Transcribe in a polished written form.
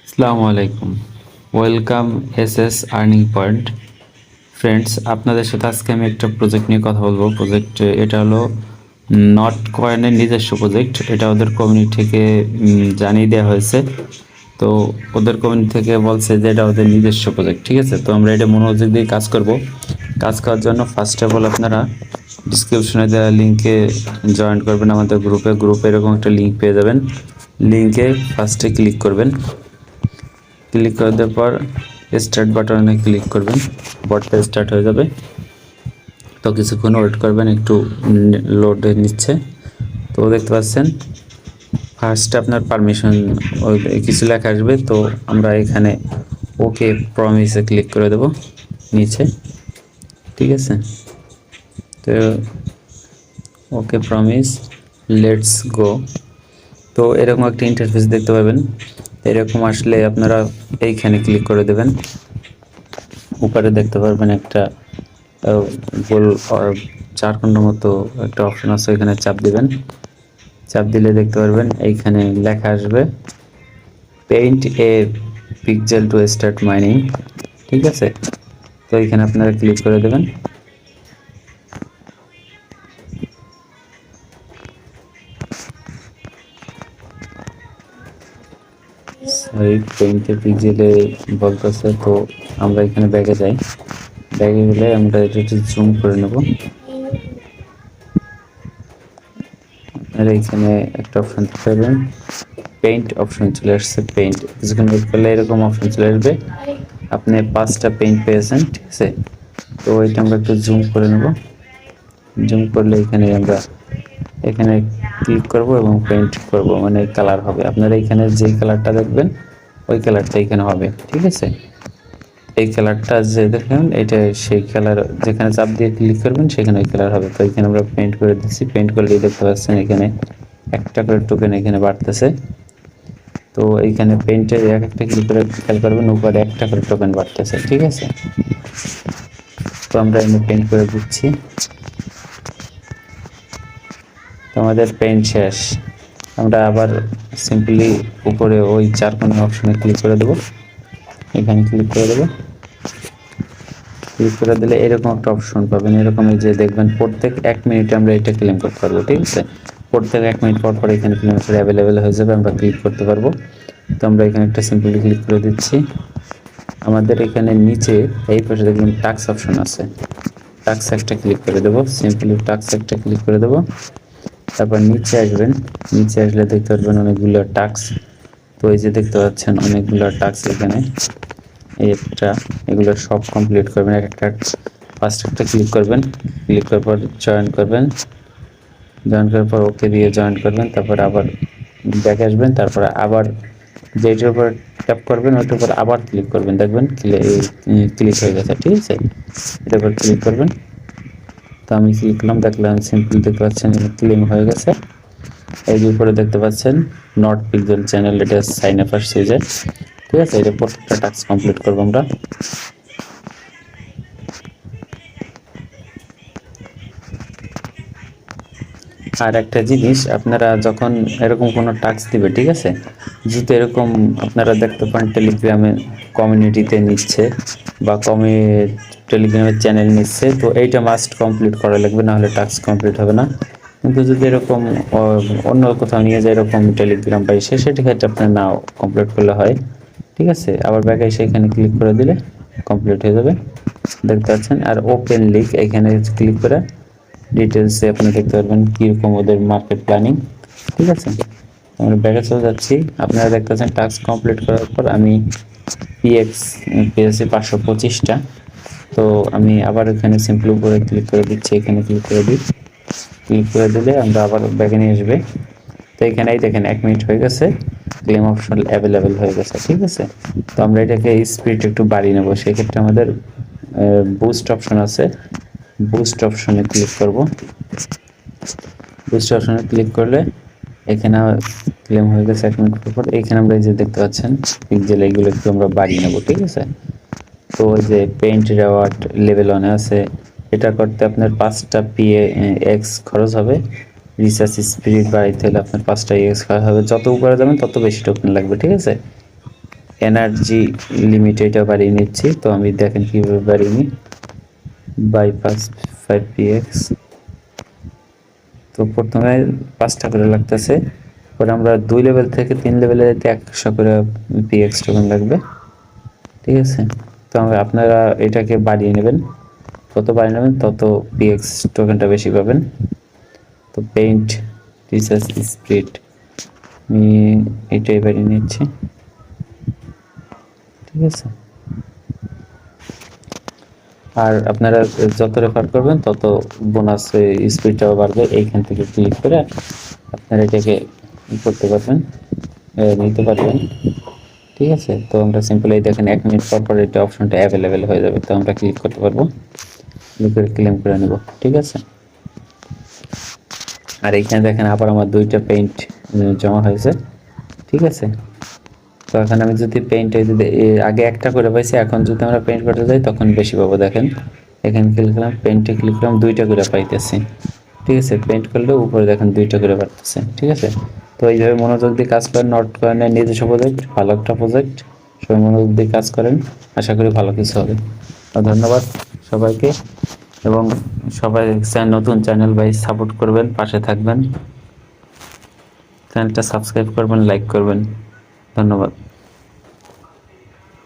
আসসালামু আলাইকুম। Welcome SS earning point. Friends, আপনাদের সাথে আজকে আমি একটা প্রজেক্ট নিয়ে কথা বলবো। প্রজেক্ট এটা হলো নট কয়েনের নিজস্ব প্রজেক্ট। এটা ওদের কমিউনিটি থেকে জানিয়ে দেওয়া হয়েছে। তো ওদের কমিউনিটি থেকে বলছে যে এটা ওদের নিজস্ব প্রজেক্ট, ঠিক আছে। তো আমরা এটা মনোযোগ দিয়ে কাজ করব। কাজ করার জন্য ফার্স্ট অফ অল আপনারা ডিসক্রিপশনে দেওয়া লিঙ্কে জয়েন করবেন আমাদের গ্রুপে এরকম একটা লিঙ্ক পেয়ে যাবেন। লিঙ্কে ফার্স্টে ক্লিক করবেন। ক্লিক করে দেওয়ার পর স্টার্ট বাটনে ক্লিক করবেন, বটটা স্টার্ট হয়ে যাবে। তো কিছুক্ষণ ওয়েট করবেন, একটু লোডে নিচ্ছে। তো দেখতে পাচ্ছেন ফার্স্টে আপনার পারমিশন কিছু লেখা আসবে। তো আমরা এখানে ওকে প্রমিসে ক্লিক করে দেব নিচে, ঠিক আছে। তো ওকে প্রমিস, লেটস গো। তো এরকম একটা ইন্টারফেস দেখতে পাবেন। এরকম আসলে আপনারা এইখানে ক্লিক করে দেবেন। উপরে দেখতে পারবেন একটা গোল চারকোণের মতো একটা অপশন আছে, এখানে চাপ দিবেন। চাপ দিলে দেখতে পারবেন এইখানে লেখা আসবে paint A pixel to start mining, ঠিক আছে। তো এখানে আপনারা ক্লিক করে দেবেন। সরি, পেইন্ট এ পিক্সেলে বলতেছে। তো আমরা এখানে ব্যাগে যাই। ব্যাগে গেলে আমরা এটা একটু জুম করে নেব। আর এইখানে একটা অপশন পাবেন, পেইন্ট অপশন চলে আসছে। পেইন্ট কিছুক্ষণ ওয়েট করলে এরকম অপশন চলে আসবে। আপনি 5টা পেইন্ট পেয়েছেন, ঠিক আছে। তো এটা আমরা একটু জুম করে নেব। জুম করলে এখানে ক্লিক করব এবং পেইন্ট করব, মানে কালার হবে। আপনারা এখানে যে কালারটা দেখবেন ওই কালারটা এখানে হবে, ঠিক আছে। এই কালারটা যে দেখেন এটা সেই কালার, যেখানে চাপ দিয়ে ক্লিক করবেন সেখানে ওই কালার হবে। তো এখানে আমরা পেইন্ট করে দিচ্ছি। পেইন্ট করলেই দেখতে পাচ্ছেন এখানে একটা করে টোকেন এখানে বাড়তেছে। তো এইখানে পেইন্টের একটা ক্লিক করে খেয়াল করবেন উপরে একটা করে টোকেন বাড়তেছে, ঠিক আছে। তো আমরা এখানে পেইন্ট করে দিচ্ছি। তো আমাদের পেইন্ট শেষ। আমরা আবার সিম্পলি উপরে ওই চার কোণের অপশনে ক্লিক করে দেব। এখানে ক্লিক করে দেব। ক্লিক করে দিলে এরকম একটা অপশন পাবেন। এরকম এই যে দেখবেন প্রত্যেক 1 মিনিটে আমরা এটা ক্লেম করতে পারবো, ঠিক আছে। প্রত্যেক 1 মিনিট পর পর এখানে ক্লেম করে অ্যাভেলেবেল হয়ে যাবে, আমরা ক্লিক করতে পারবো। তো আমরা এখানে একটা সিম্পলি ক্লিক করে দিচ্ছি। আমাদের এখানে নিচে এই পাশে দেখবেন টাক্স অপশন আছে। টাক্স একটা ক্লিক করে দেবো। সিম্পলি টাক্স একটা ক্লিক করে দেবো। তারপর নিচে আসবেন। নিচে আসলে দেখতে পারবেন অনেকগুলো টাক্স। তো এই যে দেখতে পাচ্ছেন অনেকগুলো টাক্স এখানে। এটা এগুলো সব কমপ্লিট করবেন এক একটা। ফার্স্ট একটা ক্লিক করবেন। ক্লিক করার পর জয়েন করবেন। জয়েন করার পর ওকে দিয়ে জয়েন করবেন। তারপর আবার ব্যাক আসবেন। তারপর আবার যেটার উপর ট্যাপ করবেন ওইটার উপর আবার ক্লিক করবেন। দেখবেন ক্লিক হয়ে গেছে, ঠিক আছে। এটার উপর ক্লিক করবেন। তো আমি ক্লিক করলাম, দেখলাম সিম্পল দেখতে পাচ্ছেন ক্লেম হয়ে গেছে। এই যে উপরে দেখতে পাচ্ছেন নট পিক্সেল চ্যানেল, এটা সাইন আপ আসছে যে, ঠিক আছে। এটা প্রত্যেকটা টাস্ক কমপ্লিট করবো আমরা। আর একটা জিনিস, আপনারা যখন এরকম কোনো টাস্ক দিবে, ঠিক আছে, যদি এরকম আপনারা দেখতে পান টেলিগ্রামে কমিউনিটিতে নিচ্ছে বা টেলিগ্রামের চ্যানেল নিচ্ছে, তো এইটা মাস্ট কমপ্লিট করা লাগবে, নাহলে টাস্ক কমপ্লিট হবে না। কিন্তু যদি এরকম অন্য কোথাও নিয়ে যায়, এরকম টেলিগ্রাম বা সেটা ক্ষেত্রে আপনার নাও কমপ্লিট করলে হয়, ঠিক আছে। আবার ব্যাক এসে এখানে ক্লিক করে দিলে কমপ্লিট হয়ে যাবে, দেখতে পাচ্ছেন। আর ওপেন লিঙ্ক এখানে ক্লিক করে ডিটেলসে আপনি দেখতে পারবেন কীরকম ওদের মার্কেট প্ল্যানিং, ঠিক আছে। আমরা ব্যাকে চলে যাচ্ছি। আপনারা দেখতে পাচ্ছেন টাস্ক কমপ্লিট করার পর আমি পিএক্স পেয়েছি 525টা। তো আমি আবার এখানে সিম্পল উপরে ক্লিক করে দিচ্ছি। এখানে ক্লিক করে দিই। ক্লিক করে দিলে আমরা আবার ব্যাকে নিয়ে আসবে। তো এখানেই দেখেন 1 মিনিট হয়ে গেছে, ক্লেম অপশন অ্যাভেলেবেল হয়ে গেছে, ঠিক আছে। তো আমরা এটাকে স্পিড একটু বাড়িয়ে নেবো। সেক্ষেত্রে আমাদের বুস্ট অপশন আছে। বুস্ট অপশনে ক্লিক করব। বুস্ট অপশনে ক্লিক করলে এখানে ক্লেম হয়ে গেছে 1 মিনিট পর। এখানে আমরা এই যে দেখতে পাচ্ছেন পিক্সেল, এইগুলো একটু আমরা বাড়িয়ে নেব, ঠিক আছে। তো ওই যে পেইন্ট রেওয়ার্ড লেভেল 1 আছে, এটা করতে আপনার 5টা PX খরচ হবে। রিসার্চ স্পিড বাড়াইতে হলে আপনার 5টা EX খরচ হবে। যত উপরে যাবেন তত বেশি টোকেন লাগবে, ঠিক আছে। এনার্জি লিমিট এটা বাড়িয়ে নিচ্ছি। তো আমি দেখেন কীভাবে বাড়িয়ে নিই, বাইপাস 5px। তো প্রথমে 5টা করে লাগতেছে, পরে আমরা 2 লেভেল থেকে 3 লেভেলে যেতে 100 করে পিএক্স টোকেন লাগবে। ঠিক আছে, তো আপনারা এটাকে বাড়িয়ে নেবেন, যত বাড়িয়ে নেবেন তত পিএক্স টোকেনটা বেশি পাবেন। তো পেইন্ট রিসার্চ স্প্রিট আমি এটাই বাড়িয়ে নিচ্ছি। ঠিক আছে, আর আপনারা যত রেফার করবেন তত বোনাস স্পিডটাও বাড়বে। এইখান থেকে ক্লিক করে আপনারা এটাকে করতে পারবেন, নিতে পারবেন। ঠিক আছে, তো আমরা সিম্পল এই দেখেন 1 মিনিট পর পর এটা অপশনটা অ্যাভেলেবেল হয়ে যাবে, তো আমরা ক্লিক করতে পারবো, ক্লিক করে ক্লেম করে নেব। ঠিক আছে, আর এইখানে দেখেন আবার আমার 2টা পেইন্ট জমা হয়েছে। ঠিক আছে, তো এখন আমি যদি পেইন্টে যদি আগে একটা করে পাইছি, এখন যদি আমরা পেইন্ট করতে যাই তখন বেশি পাবো। দেখেন এখানে ক্লিক করলাম, পেইন্টে ক্লিক করলাম, 2টা করে পাইতেছি। ঠিক আছে, পেইন্ট করলে উপরে দেখেন 2টা করে বাড়তেছে। ঠিক আছে, তো এইভাবে মনোযোগ দিয়ে কাজ করেন। নট কয়েনের নিজস্ব প্রজেক্ট, ভালো একটা প্রজেক্ট, সবাই মনোযোগ দিয়ে কাজ করেন, আশা করি ভালো কিছু হবে। ধন্যবাদ সবাইকে, এবং সবাই নতুন চ্যানেল ভাই সাপোর্ট করবেন, পাশে থাকবেন, চ্যানেলটা সাবস্ক্রাইব করবেন, লাইক করবেন। ধন্যবাদ।